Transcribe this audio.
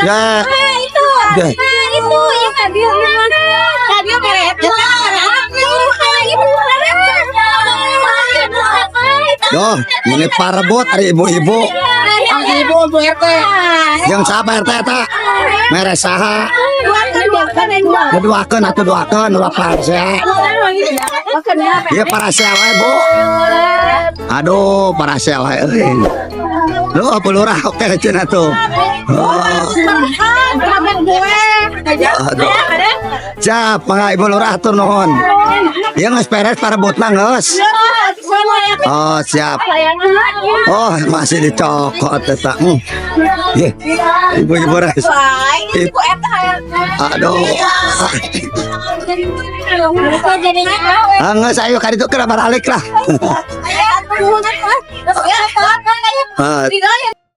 Ya. Itu yang Fabio Yo, ini parebot hari ibu-ibu. ibu RT. Yang sabar RT eta. Mere saha? Duakeun atuh duakeun ulah parasea. Ieu parasea wae, Bu. Aduh, parasea wae euy. Lu apa lurah oke cenah tuh. Aduh. Siap, Pak Ibu Lurah atur nuhun. Ieu geus beres parebotna geus. Oh, siap. Oh, masih dicokot eta. Ye. Ibu-ibu ras. Ibu Aduh. Geus ayo ka ditu keur balik lah.